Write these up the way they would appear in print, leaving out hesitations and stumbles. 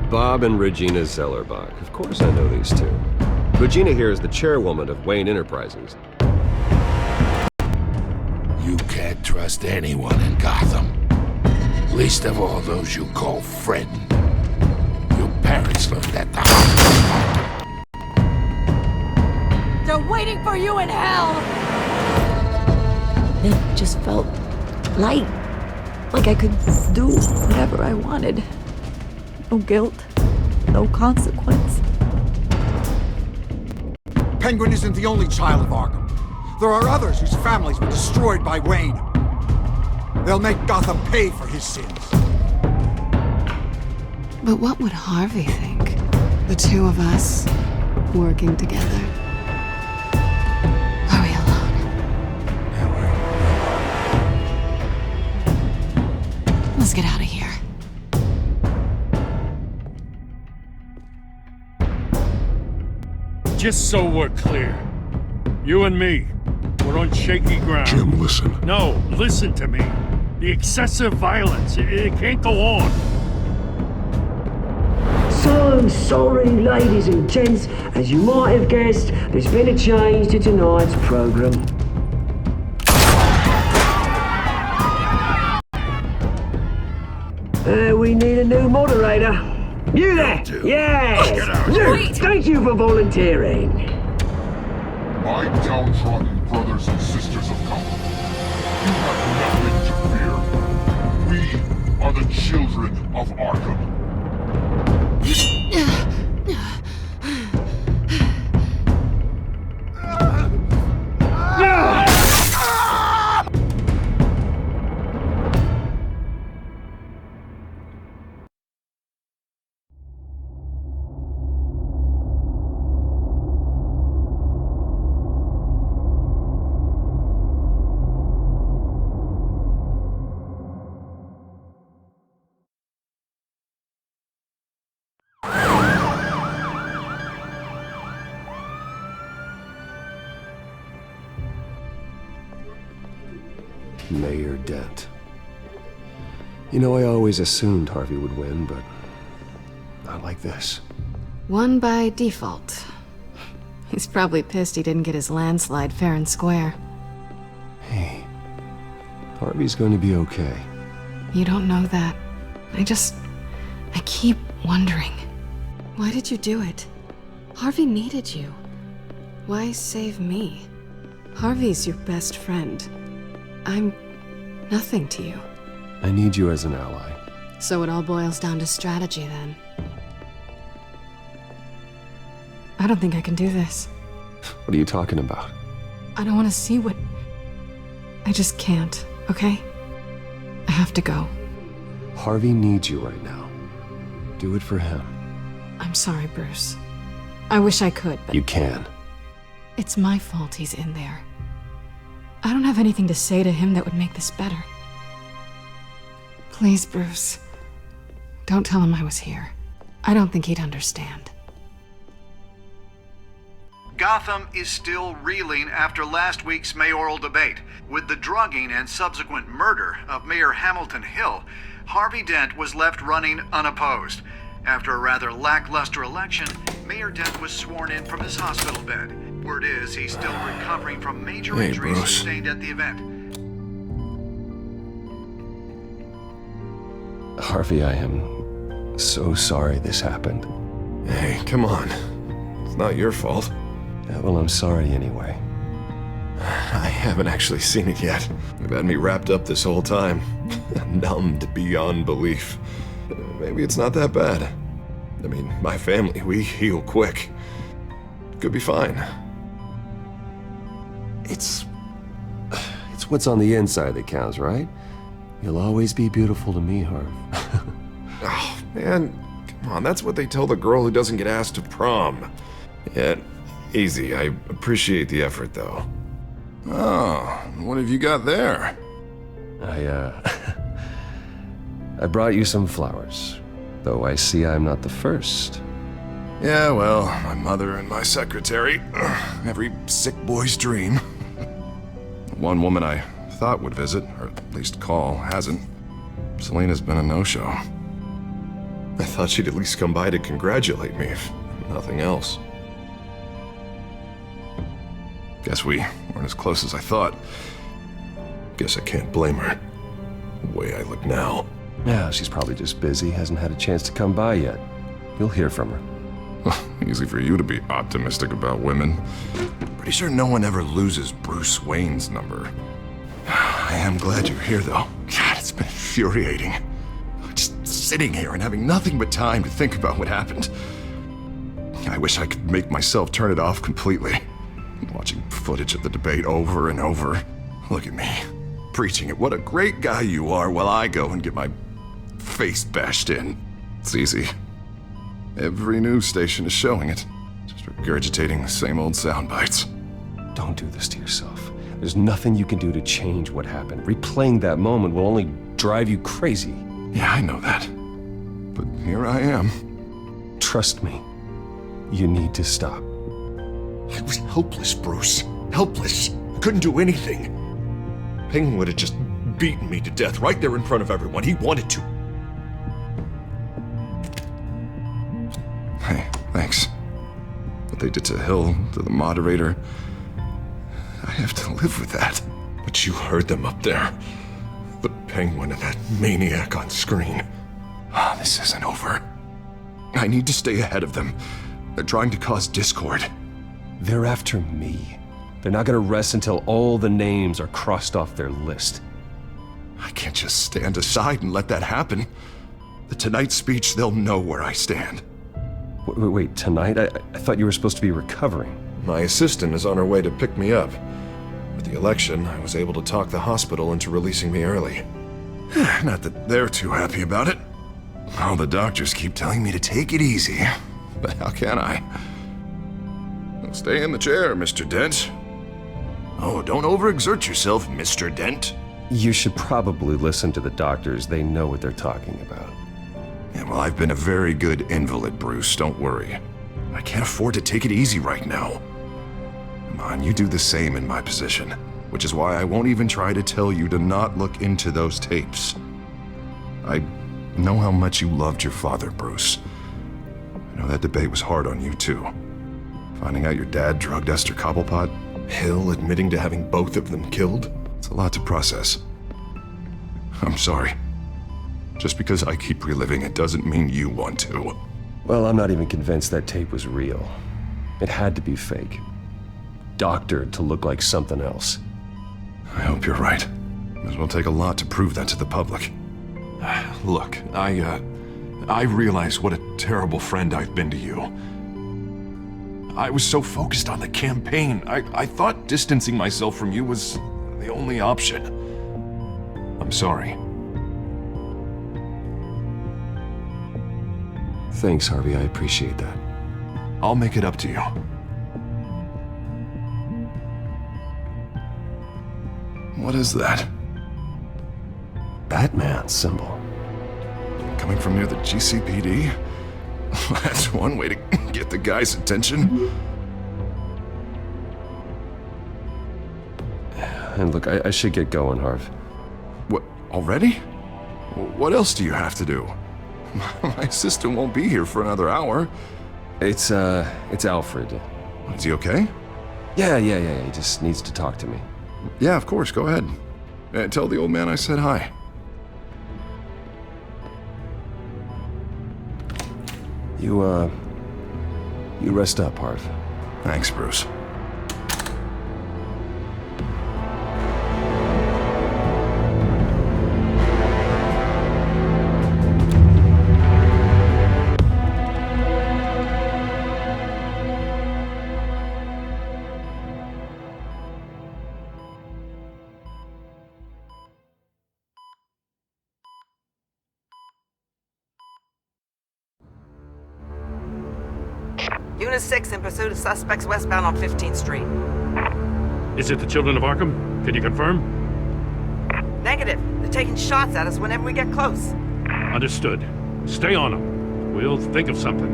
Bob and Regina Zellerbach. Of course I know these two. Regina here is the chairwoman of Wayne Enterprises. You can't trust anyone in Gotham. Least of all those you call friend. Your parents learned at the hospital. They're waiting for you in hell! It just felt light. Like I could do whatever I wanted. No guilt, no consequence. Penguin isn't the only child of Arkham. There are others whose families were destroyed by Wayne. They'll make Gotham pay for his sins. But what would Harvey think? The two of us working together. Are we alone? Let's get out of here. Just so we're clear, you and me, we're on shaky ground. Jim, listen. No, listen to me. The excessive violence, it can't go on. So sorry, ladies and gents. As you might have guessed, there's been a change to tonight's program. We need a new moderator. You there? Yes! Luke, thank you for volunteering. My downtrodden brothers and sisters of Gotham, you have nothing to fear. We are the children of Arkham. Mayor Dent. You know, I always assumed Harvey would win, but not like this. Won by default. He's probably pissed he didn't get his landslide fair and square. Hey, Harvey's going to be okay. You don't know that. I keep wondering. Why did you do it? Harvey needed you. Why save me? Harvey's your best friend. I'm nothing to you. I need you as an ally. So it all boils down to strategy, then. I don't think I can do this. What are you talking about? I don't want to see what... I just can't, okay? I have to go. Harvey needs you right now. Do it for him. I'm sorry, Bruce. I wish I could, but... You can. It's my fault he's in there. I don't have anything to say to him that would make this better. Please, Bruce. Don't tell him I was here. I don't think he'd understand. Gotham is still reeling after last week's mayoral debate. With the drugging and subsequent murder of Mayor Hamilton Hill, Harvey Dent was left running unopposed. After a rather lackluster election, Mayor Dent was sworn in from his hospital bed. Word is he's still recovering from major injuries sustained at the event. Harvey, I am so sorry this happened. Hey, come on. It's not your fault. Yeah, well, I'm sorry anyway. I haven't actually seen it yet. They've had me wrapped up this whole time. Numbed beyond belief. Maybe it's not that bad. I mean, my family, we heal quick. Could be fine. It's what's on the inside that counts, right? You'll always be beautiful to me, Harv. Oh, man, come on, that's what they tell the girl who doesn't get asked to prom. Yeah, easy, I appreciate the effort, though. Oh, what have you got there? I brought you some flowers, though I see I'm not the first. Yeah, well, my mother and my secretary. Every sick boy's dream. One woman I thought would visit, or at least call, hasn't. Selena's been a no-show. I thought she'd at least come by to congratulate me, if nothing else. Guess we weren't as close as I thought. Guess I can't blame her. The way I look now. Yeah, she's probably just busy, hasn't had a chance to come by yet. You'll hear from her. Easy for you to be optimistic about women. Pretty sure no one ever loses Bruce Wayne's number. I am glad you're here, though. God, it's been infuriating. Just sitting here and having nothing but time to think about what happened. I wish I could make myself turn it off completely. Watching footage of the debate over and over. Look at me, preaching at what a great guy you are while I go and get my face bashed in. It's easy. Every news station is showing it. Just regurgitating the same old sound bites. Don't do this to yourself. There's nothing you can do to change what happened. Replaying that moment will only drive you crazy. Yeah, I know that. But here I am. Trust me. You need to stop. I was helpless, Bruce. Helpless. I couldn't do anything. Penguin would have just beaten me to death right there in front of everyone. He wanted to. Hey, thanks. What they did to Hill, to the moderator, I have to live with that. But you heard them up there. The Penguin and that maniac on screen. This isn't over. I need to stay ahead of them. They're trying to cause discord. They're after me. They're not gonna rest until all the names are crossed off their list. I can't just stand aside and let that happen. The Tonight speech, they'll know where I stand. Wait, tonight? I thought you were supposed to be recovering. My assistant is on her way to pick me up. With the election, I was able to talk the hospital into releasing me early. Not that they're too happy about it. All the doctors keep telling me to take it easy. But how can I? Stay in the chair, Mr. Dent. Oh, don't overexert yourself, Mr. Dent. You should probably listen to the doctors. They know what they're talking about. Yeah, well, I've been a very good invalid, Bruce. Don't worry. I can't afford to take it easy right now. Come on, you do the same in my position. Which is why I won't even try to tell you to not look into those tapes. I know how much you loved your father, Bruce. I know that debate was hard on you, too. Finding out your dad drugged Esther Cobblepot, Hill admitting to having both of them killed. It's a lot to process. I'm sorry. Just because I keep reliving it doesn't mean you want to. Well, I'm not even convinced that tape was real. It had to be fake. Doctored to look like something else. I hope you're right. It will take a lot to prove that to the public. Look, I realize what a terrible friend I've been to you. I was so focused on the campaign. I thought distancing myself from you was the only option. I'm sorry. Thanks, Harvey. I appreciate that. I'll make it up to you. What is that? Batman symbol. Coming from near the GCPD? That's one way to get the guy's attention. And look, I should get going, Harv. What, already? What else do you have to do? My assistant won't be here for another hour. It's Alfred. Is he okay? Yeah, he just needs to talk to me. Yeah, of course, go ahead. Tell the old man I said hi. You rest up, Harv. Thanks, Bruce. Unit 6 in pursuit of suspects westbound on 15th Street. Is it the Children of Arkham? Can you confirm? Negative. They're taking shots at us whenever we get close. Understood. Stay on them. We'll think of something.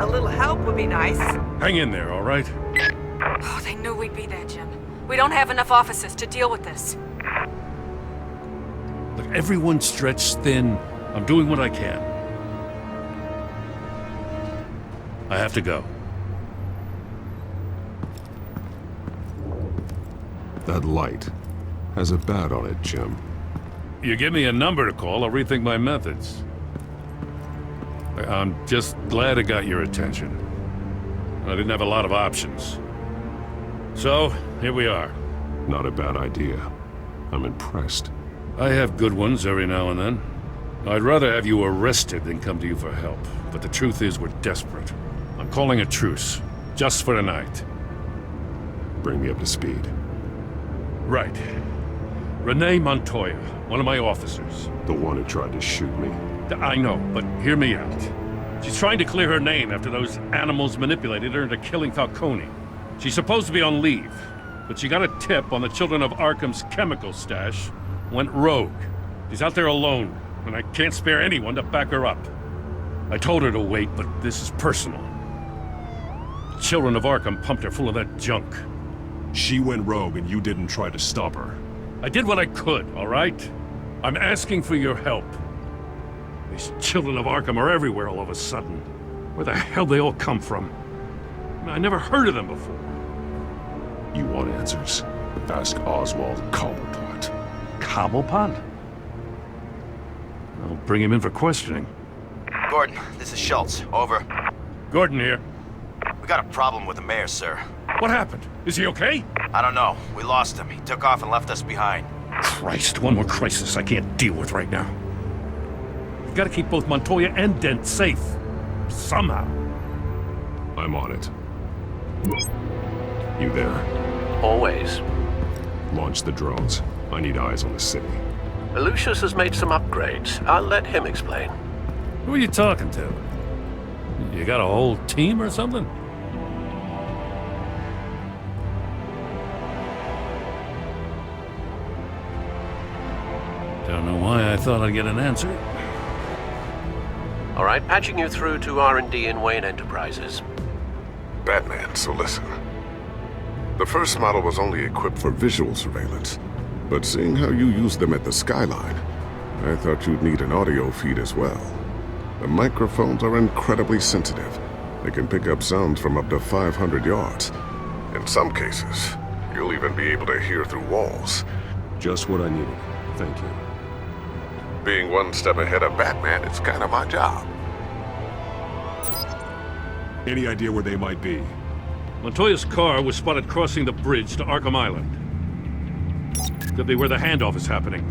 A little help would be nice. Hang in there, all right? Oh, they knew we'd be there, Jim. We don't have enough officers to deal with this. Look, everyone's stretched thin. I'm doing what I can. I have to go. That light has a bat on it, Jim. You give me a number to call, I'll rethink my methods. I'm just glad it got your attention. I didn't have a lot of options. So, here we are. Not a bad idea. I'm impressed. I have good ones every now and then. I'd rather have you arrested than come to you for help. But the truth is, we're desperate. I'm calling a truce. Just for tonight. Bring me up to speed. Right. Renee Montoya, one of my officers. The one who tried to shoot me. I know, but hear me out. She's trying to clear her name after those animals manipulated her into killing Falcone. She's supposed to be on leave, but she got a tip on the Children of Arkham's chemical stash, went rogue. She's out there alone, and I can't spare anyone to back her up. I told her to wait, but this is personal. The Children of Arkham pumped her full of that junk. She went rogue and you didn't try to stop her. I did what I could, all right? I'm asking for your help. These Children of Arkham are everywhere all of a sudden. Where the hell they all come from? I never heard of them before. You want answers? Ask Oswald Cobblepot. Cobblepot? I'll bring him in for questioning. Gordon, this is Schultz. Over. Gordon here. We got a problem with the mayor, sir. What happened? Is he okay? I don't know. We lost him. He took off and left us behind. Christ, one more crisis I can't deal with right now. We've got to keep both Montoya and Dent safe. Somehow. I'm on it. You there? Always. Launch the drones. I need eyes on the city. Lucius has made some upgrades. I'll let him explain. Who are you talking to? You got a whole team or something? Don't know why I thought I'd get an answer. All right, patching you through to R&D in Wayne Enterprises. Batman, so listen. The first model was only equipped for visual surveillance, but seeing how you use them at the skyline, I thought you'd need an audio feed as well. The microphones are incredibly sensitive. They can pick up sounds from up to 500 yards. In some cases, you'll even be able to hear through walls. Just what I needed. Thank you. Being one step ahead of Batman, it's kind of my job. Any idea where they might be? Montoya's car was spotted crossing the bridge to Arkham Island. Could be where the handoff is happening.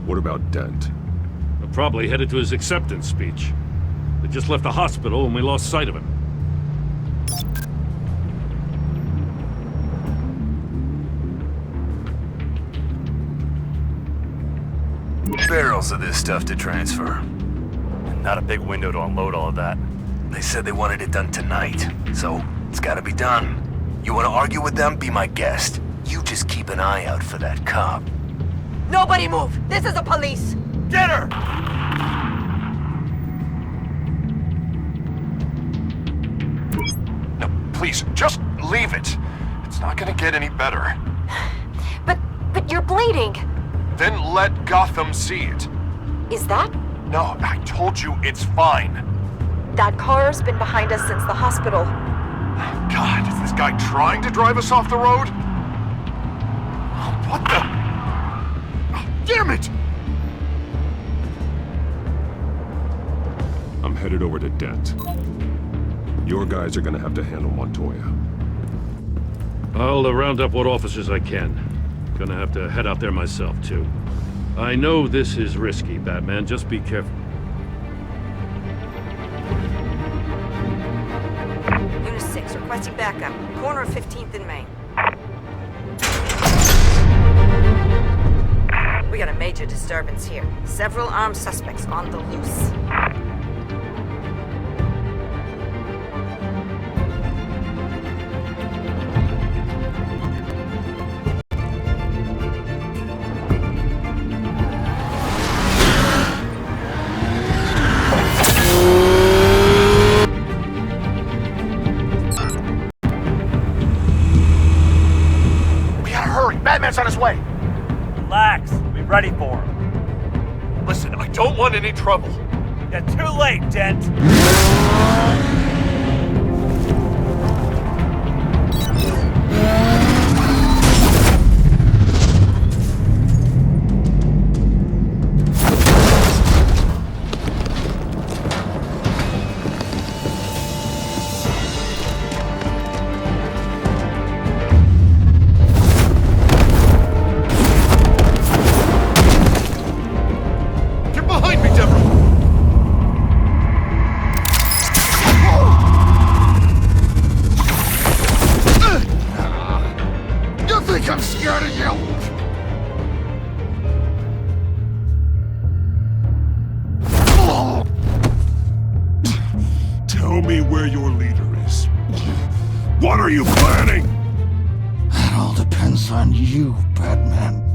What about Dent? They're probably headed to his acceptance speech. They just left the hospital and we lost sight of him. Barrels of this stuff to transfer. And not a big window to unload all of that. They said they wanted it done tonight, so it's gotta be done. You wanna argue with them? Be my guest. You just keep an eye out for that cop. Nobody move! This is the police! Get her! No, please, just leave it. It's not gonna get any better. But you're bleeding! Then let Gotham see it. Is that? No, I told you it's fine. That car's been behind us since the hospital. God, is this guy trying to drive us off the road? What the? Oh, damn it! I'm headed over to Dent. Your guys are gonna have to handle Montoya. I'll round up what officers I can. Gonna have to head out there myself, too. I know this is risky, Batman. Just be careful. Unit 6, requesting backup. Corner of 15th and Main. We got a major disturbance here. Several armed suspects on the loose. Batman's on his way! Relax. We'll be ready for him. Listen, I don't want any trouble. You're too late, Dent! I'm scared of you! Tell me where your leader is. What are you planning? That all depends on you, Batman.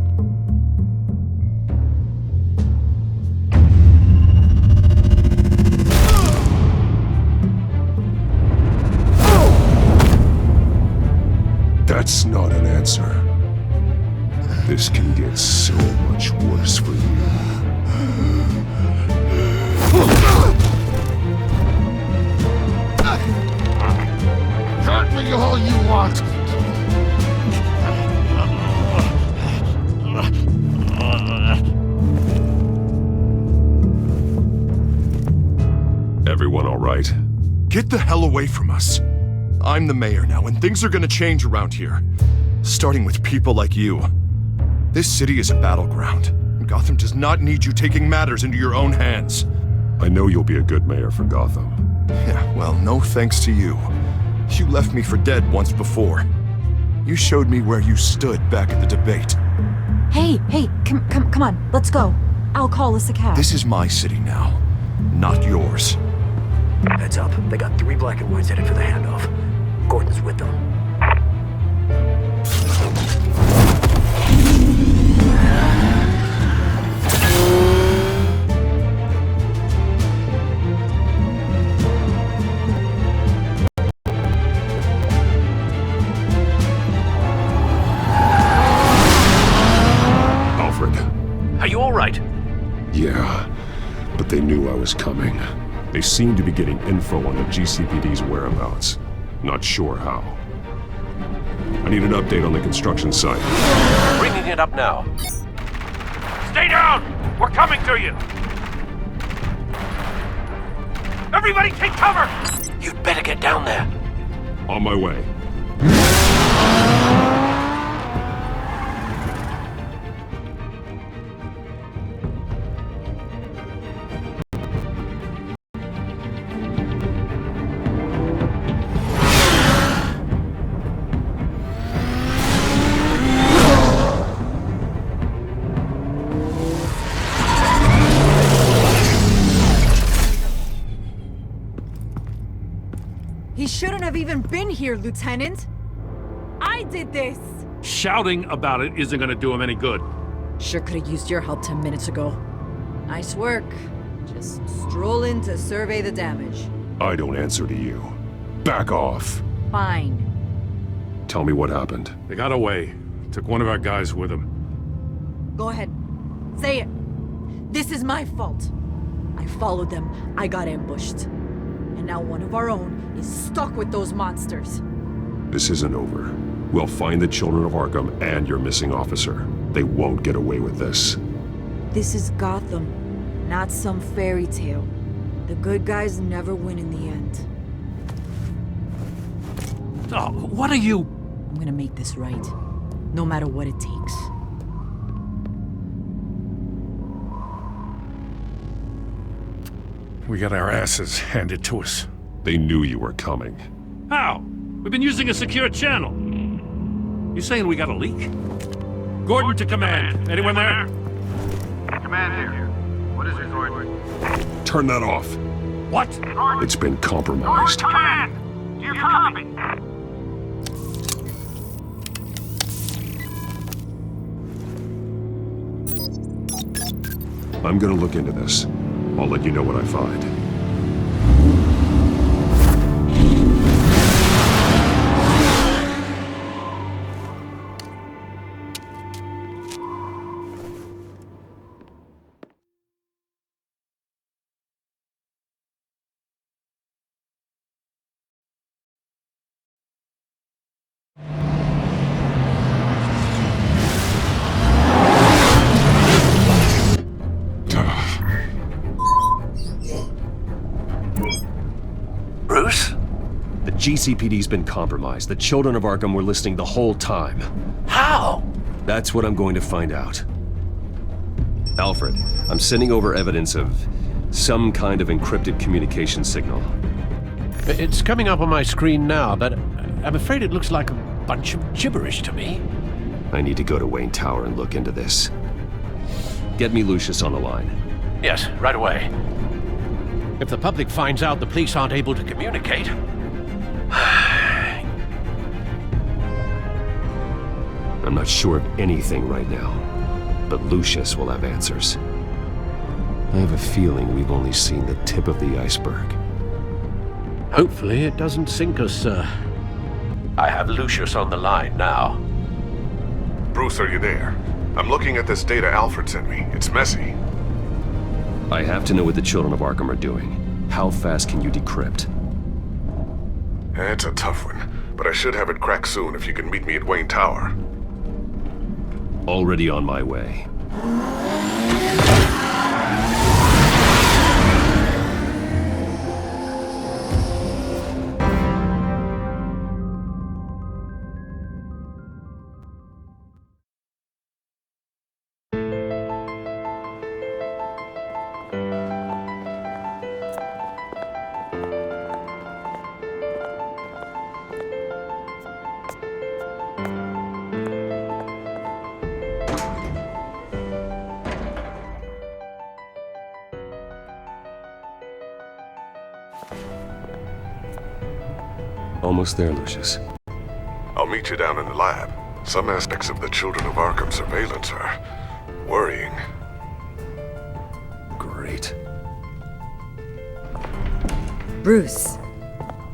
That's not an answer. This can get so much worse for you. Hurt me all you want. Everyone all right? Get the hell away from us. I'm the mayor now, and things are gonna change around here. Starting with people like you. This city is a battleground. Gotham does not need you taking matters into your own hands. I know you'll be a good mayor for Gotham. Yeah, well, no thanks to you. You left me for dead once before. You showed me where you stood back at the debate. Hey, come on, let's go. I'll call us a cab. This is my city now, not yours. Heads up, they got 3 black and whites headed for the handoff. Gordon's with them. Are you all right? Yeah, but they knew I was coming. They seem to be getting info on the GCPD's whereabouts. Not sure how. I need an update on the construction site. Bringing it up now. Stay down! We're coming to you! Everybody take cover! You'd better get down there. On my way. He shouldn't have even been here, Lieutenant. I did this. Shouting about it isn't gonna do him any good. Sure could have used your help 10 minutes ago. Nice work. Just stroll in to survey the damage. I don't answer to you. Back off. Fine. Tell me what happened. They got away. Took one of our guys with them. Go ahead. Say it. This is my fault. I followed them. I got ambushed. And now one of our own is stuck with those monsters. This isn't over. We'll find the children of Arkham and your missing officer. They won't get away with this. This is Gotham, not some fairy tale. The good guys never win in the end. Oh, what are you? I'm gonna make this right, no matter what it takes. We got our asses handed to us. They knew you were coming. How? We've been using a secure channel. You saying we got a leak? Gordon to command. Anyone there? Command here. What is it, Gordon? Turn that off. What? It's been compromised. Command! Do you copy? I'm gonna look into this. I'll let you know what I find. GCPD's been compromised. The children of Arkham were listening the whole time. How? That's what I'm going to find out. Alfred, I'm sending over evidence of some kind of encrypted communication signal. It's coming up on my screen now, but I'm afraid it looks like a bunch of gibberish to me. I need to go to Wayne Tower and look into this. Get me Lucius on the line. Yes, right away. If the public finds out the police aren't able to communicate... I'm not sure of anything right now, but Lucius will have answers. I have a feeling we've only seen the tip of the iceberg. Hopefully it doesn't sink us, sir. I have Lucius on the line now. Bruce, are you there? I'm looking at this data Alfred sent me. It's messy. I have to know what the children of Arkham are doing. How fast can you decrypt? It's a tough one, but I should have it cracked soon if you can meet me at Wayne Tower. Already on my way. Almost there, Lucius. I'll meet you down in the lab. Some aspects of the Children of Arkham surveillance are worrying. Great. Bruce.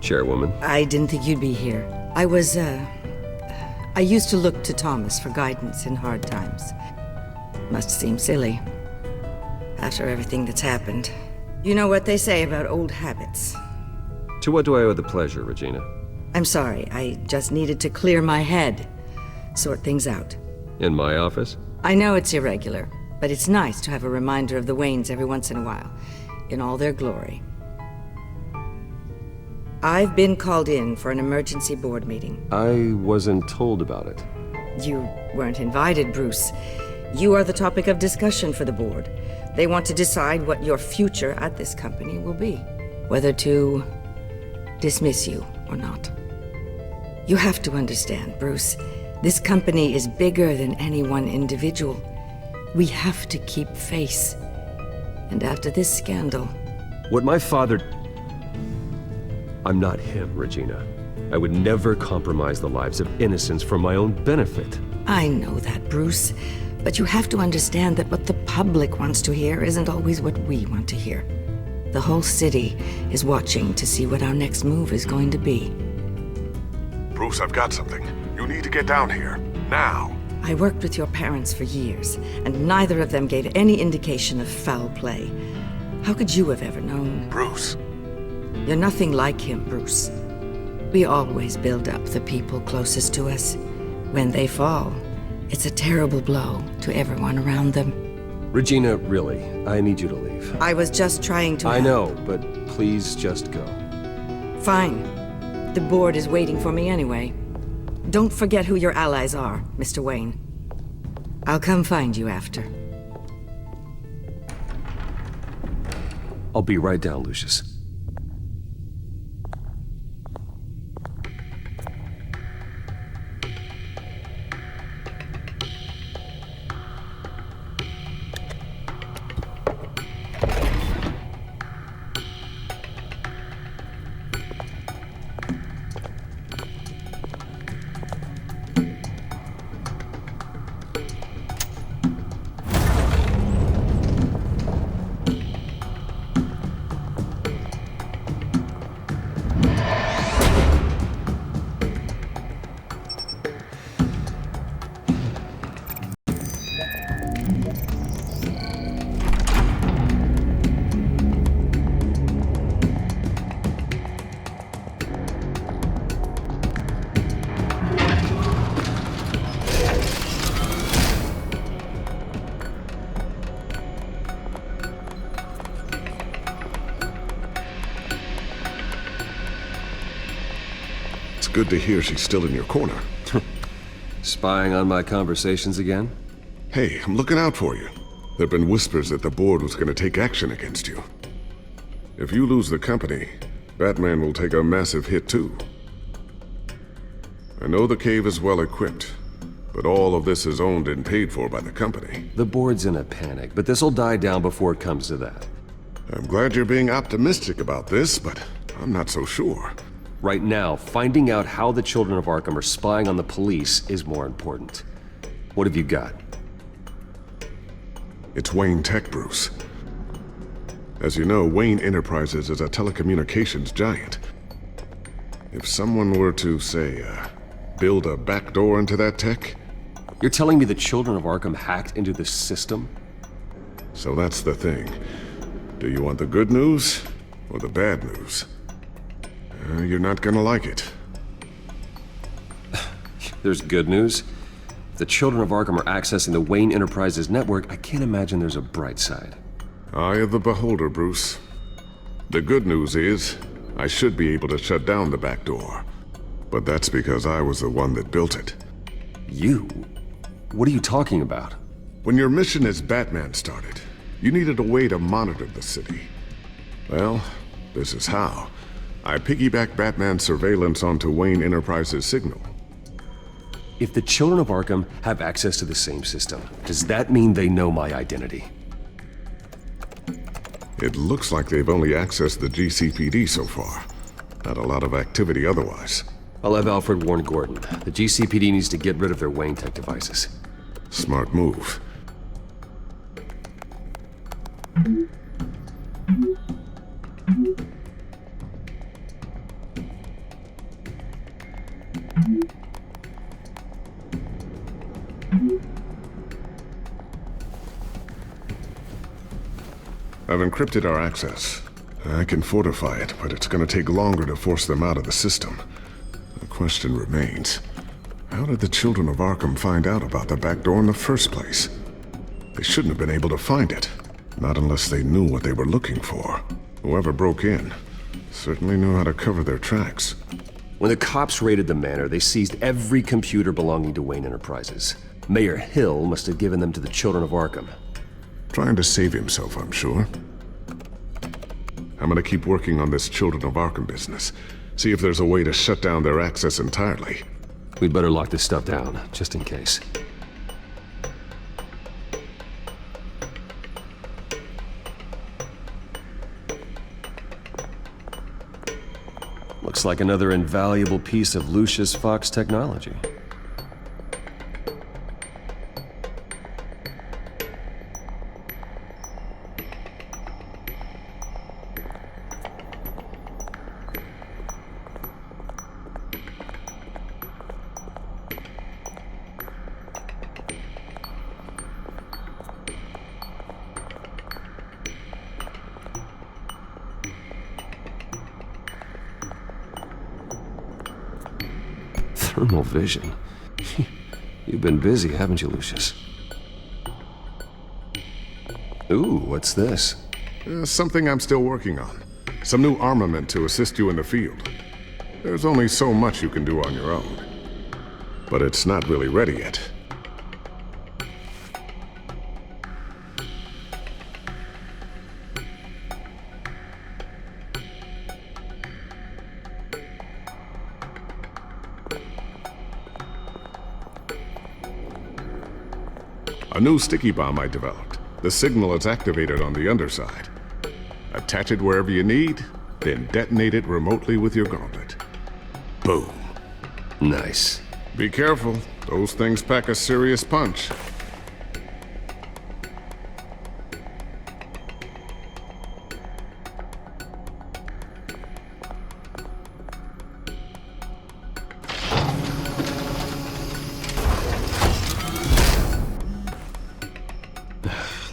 Chairwoman. I didn't think you'd be here. I used to look to Thomas for guidance in hard times. Must seem silly. After everything that's happened. You know what they say about old habits. To what do I owe the pleasure, Regina? I'm sorry, I just needed to clear my head. Sort things out. In my office? I know it's irregular, but it's nice to have a reminder of the Waynes every once in a while, in all their glory. I've been called in for an emergency board meeting. I wasn't told about it. You weren't invited, Bruce. You are the topic of discussion for the board. They want to decide what your future at this company will be. Whether to dismiss you or not. You have to understand, Bruce. This company is bigger than any one individual. We have to keep face. And after this scandal... What my father... I'm not him, Regina. I would never compromise the lives of innocents for my own benefit. I know that, Bruce. But you have to understand that what the public wants to hear isn't always what we want to hear. The whole city is watching to see what our next move is going to be. Bruce, I've got something. You need to get down here. Now. I worked with your parents for years, and neither of them gave any indication of foul play. How could you have ever known? Bruce. You're nothing like him, Bruce. We always build up the people closest to us. When they fall, it's a terrible blow to everyone around them. Regina, really, I need you to leave. I was just trying to... I know, but please just go. Fine. The board is waiting for me anyway. Don't forget who your allies are, Mr. Wayne. I'll come find you after. I'll be right down, Lucius. good to hear she's still in your corner. Spying on my conversations again? Hey, I'm looking out for you. There have been whispers that the board was going to take action against you. If you lose the company, Batman will take a massive hit too. I know the cave is well equipped, but all of this is owned and paid for by the company. The board's in a panic, but this'll die down before it comes to that. I'm glad you're being optimistic about this, but I'm not so sure. Right now, finding out how the children of Arkham are spying on the police is more important. What have you got? It's Wayne Tech, Bruce. As you know, Wayne Enterprises is a telecommunications giant. If someone were to, say, build a backdoor into that tech... You're telling me the children of Arkham hacked into this system? So that's the thing. Do you want the good news or the bad news? You're not gonna like it. There's good news. If the children of Arkham are accessing the Wayne Enterprises network, I can't imagine there's a bright side. Eye of the beholder, Bruce. The good news is, I should be able to shut down the back door. But that's because I was the one that built it. You? What are you talking about? When your mission as Batman started, you needed a way to monitor the city. Well, this is how. I piggybacked Batman's surveillance onto Wayne Enterprises' signal. If the children of Arkham have access to the same system, does that mean they know my identity? It looks like they've only accessed the GCPD so far. Not a lot of activity otherwise. I'll have Alfred warn Gordon. The GCPD needs to get rid of their Wayne Tech devices. Smart move. I've encrypted our access. I can fortify it, but it's gonna take longer to force them out of the system. The question remains, how did the children of Arkham find out about the back door in the first place? They shouldn't have been able to find it. Not unless they knew what they were looking for. Whoever broke in certainly knew how to cover their tracks. When the cops raided the manor, they seized every computer belonging to Wayne Enterprises. Mayor Hill must have given them to the children of Arkham. Trying to save himself, I'm sure. I'm gonna keep working on this Children of Arkham business. See if there's a way to shut down their access entirely. We'd better lock this stuff down, just in case. Looks like another invaluable piece of Lucius Fox technology. Thermal vision. You've been busy, haven't you, Lucius? Ooh, what's this? Something I'm still working on. Some new armament to assist you in the field. There's only so much you can do on your own. But it's not really ready yet. A new sticky bomb I developed. The signal is activated on the underside. Attach it wherever you need, then detonate it remotely with your gauntlet. Boom. Nice. Be careful. Those things pack a serious punch.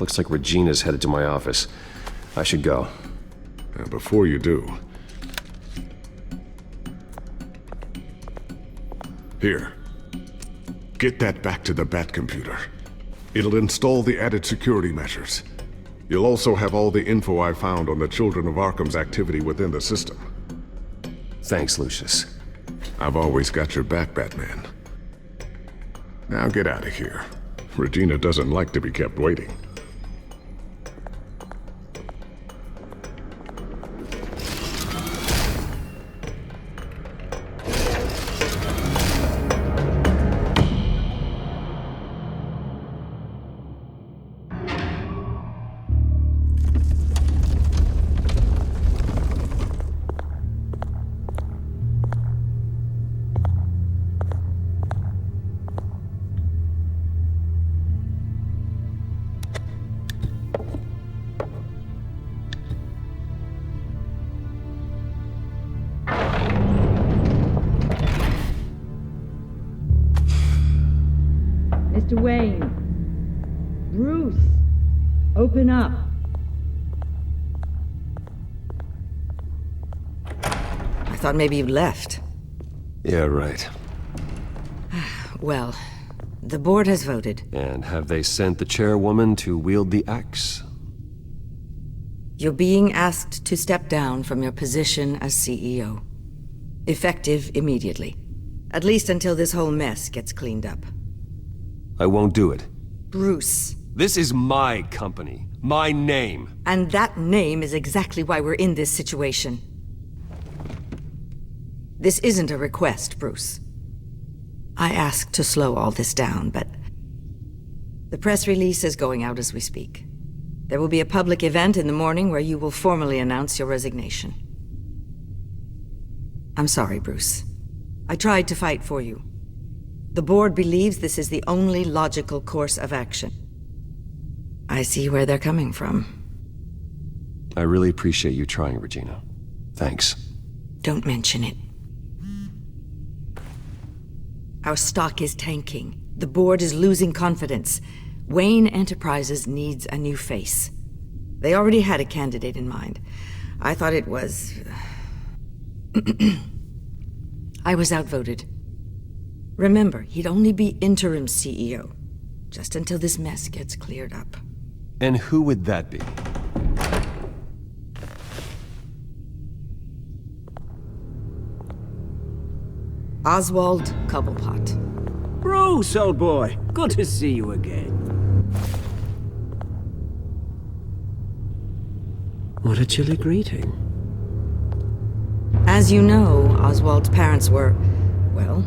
Looks like Regina's headed to my office. I should go. Before you do... Here. Get that back to the Bat computer. It'll install the added security measures. You'll also have all the info I found on the Children of Arkham's activity within the system. Thanks, Lucius. I've always got your back, Batman. Now get out of here. Regina doesn't like to be kept waiting. Mr. Wayne. Bruce. Open up. I thought maybe you'd left. Yeah, right. Well, the board has voted. And have they sent the chairwoman to wield the axe? You're being asked to step down from your position as CEO. Effective immediately. At least until this whole mess gets cleaned up. I won't do it. Bruce. This is my company. My name. And that name is exactly why we're in this situation. This isn't a request, Bruce. I asked to slow all this down, but the press release is going out as we speak. There will be a public event in the morning where you will formally announce your resignation. I'm sorry, Bruce. I tried to fight for you. The board believes this is the only logical course of action. I see where they're coming from. I really appreciate you trying, Regina. Thanks. Don't mention it. Our stock is tanking. The board is losing confidence. Wayne Enterprises needs a new face. They already had a candidate in mind. I thought it was... I was outvoted. Remember, he'd only be interim CEO, just until this mess gets cleared up. And who would that be? Oswald Cobblepot. Bruce, old boy. Good to see you again. What a chilly greeting. As you know, Oswald's parents were, well,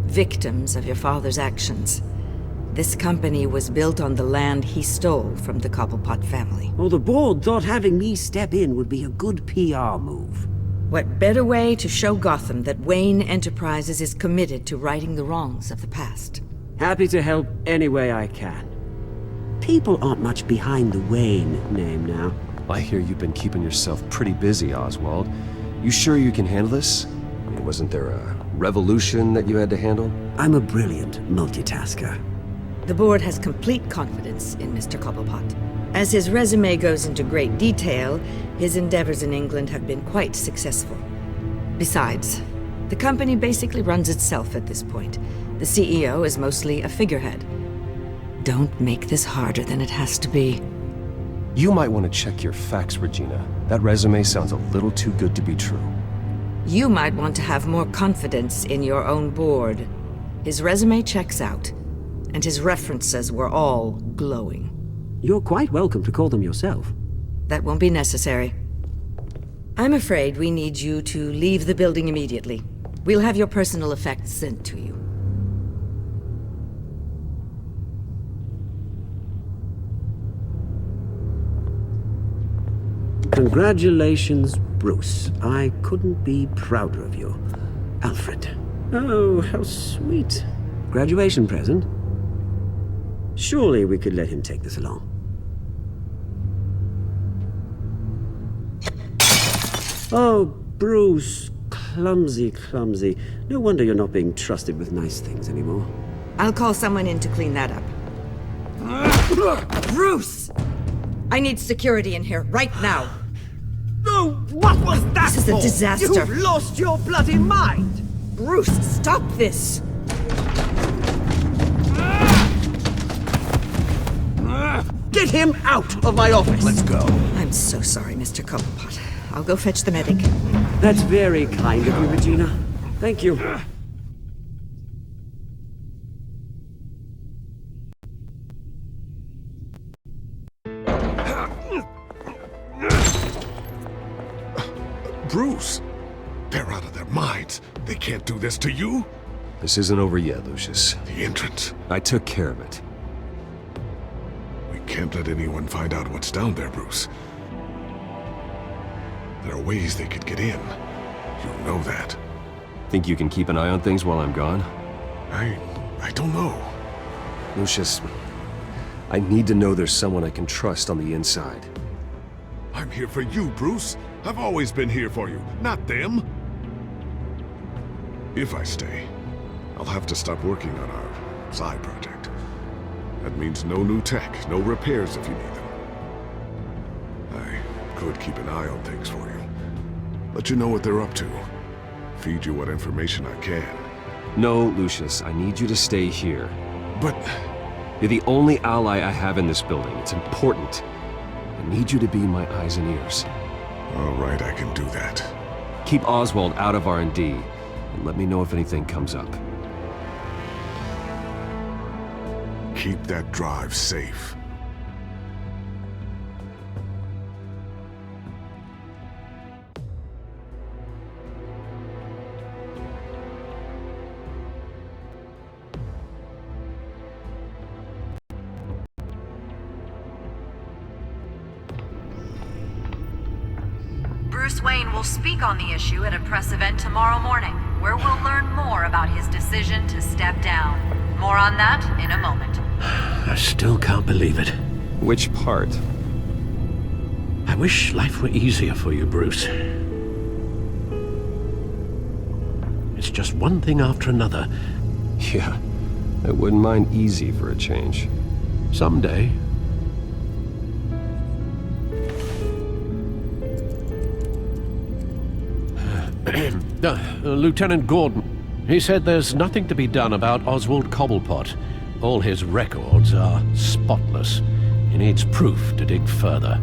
victims of your father's actions. This company was built on the land he stole from the Cobblepot family. Well, the board thought having me step in would be a good PR move. What better way to show Gotham that Wayne Enterprises is committed to righting the wrongs of the past? Happy to help any way I can. People aren't much behind the Wayne name now. I hear you've been keeping yourself pretty busy, Oswald. You sure you can handle this? I mean, wasn't there a revolution that you had to handle? I'm a brilliant multitasker. The board has complete confidence in Mr. Cobblepot. As his resume goes into great detail, his endeavors in England have been quite successful. Besides, the company basically runs itself at this point. The CEO is mostly a figurehead. Don't make this harder than it has to be. You might want to check your facts, Regina. That resume sounds a little too good to be true. You might want to have more confidence in your own board. His resume checks out, and his references were all glowing. You're quite welcome to call them yourself. That won't be necessary. I'm afraid we need you to leave the building immediately. We'll have your personal effects sent to you. Congratulations, Bruce. I couldn't be prouder of you. Alfred. Oh, how sweet. Graduation present? Surely we could let him take this along. Oh, Bruce. Clumsy, clumsy. No wonder you're not being trusted with nice things anymore. I'll call someone in to clean that up. Bruce! I need security in here, right now. No, what was that? This is a disaster. You've lost your bloody mind! Bruce, stop this! Get him out of my office! Let's go. I'm so sorry, Mr. Cobblepot. I'll go fetch the medic. That's very kind of you, Regina. Thank you. Bruce! They're out of their minds. They can't do this to you. This isn't over yet, Lucius. The entrance. I took care of it. We can't let anyone find out what's down there, Bruce. There are ways they could get in. You know that. Think you can keep an eye on things while I'm gone? I don't know. Lucius, I need to know there's someone I can trust on the inside. I'm here for you, Bruce. I've always been here for you, not them. If I stay, I'll have to stop working on our side project. That means no new tech, no repairs if you need them. I could keep an eye on things for you. Let you know what they're up to. Feed you what information I can. No, Lucius, I need you to stay here. But... You're the only ally I have in this building. It's important. I need you to be my eyes and ears. All right, I can do that. Keep Oswald out of R&D, and let me know if anything comes up. Keep that drive safe. Bruce Wayne will speak on the issue at a press event tomorrow morning, where we'll learn more about his decision to step down. More on that in a moment. I still can't believe it. Which part? I wish life were easier for you, Bruce. It's just one thing after another. Yeah, I wouldn't mind easy for a change. Someday. Lieutenant Gordon, he said there's nothing to be done about Oswald Cobblepot. All his records are spotless. He needs proof to dig further.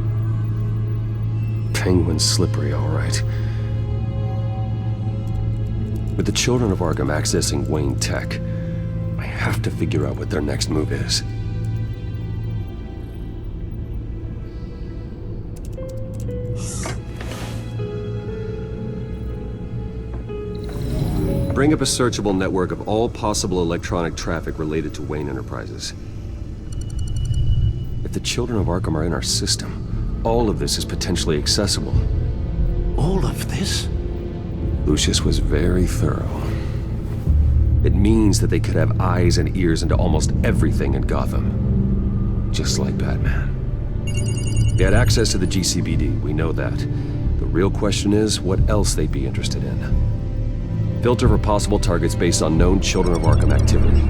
Penguin's slippery, all right. With the children of Arkham accessing Wayne Tech, I have to figure out what their next move is. Bring up a searchable network of all possible electronic traffic related to Wayne Enterprises. If the children of Arkham are in our system, all of this is potentially accessible. All of this? Lucius was very thorough. It means that they could have eyes and ears into almost everything in Gotham. Just like Batman. They had access to the GCPD, we know that. The real question is, what else they'd be interested in. Filter for possible targets based on known Children of Arkham activity.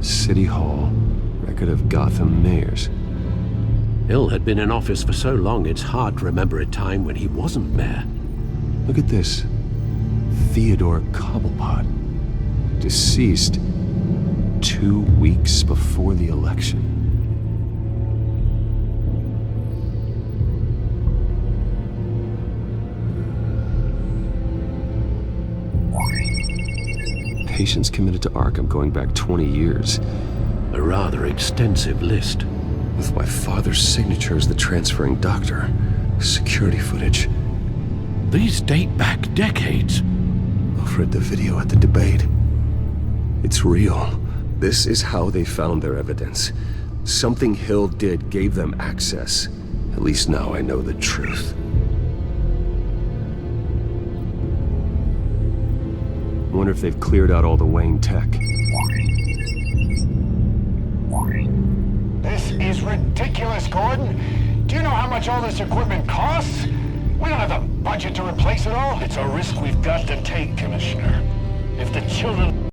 City Hall. Record of Gotham mayors. Hill had been in office for so long, it's hard to remember a time when he wasn't mayor. Look at this. Theodore Cobblepot. Deceased 2 weeks before the election. Patients committed to Arkham going back 20 years. A rather extensive list. With my father's signature as the transferring doctor. Security footage. These date back decades. I've read the video at the debate. It's real. This is how they found their evidence. Something Hill did gave them access. At least now I know the truth. I wonder if they've cleared out all the Wayne tech. This is ridiculous, Gordon. Do you know how much all this equipment costs? We don't have the budget to replace it all. It's a risk we've got to take, Commissioner. If the children...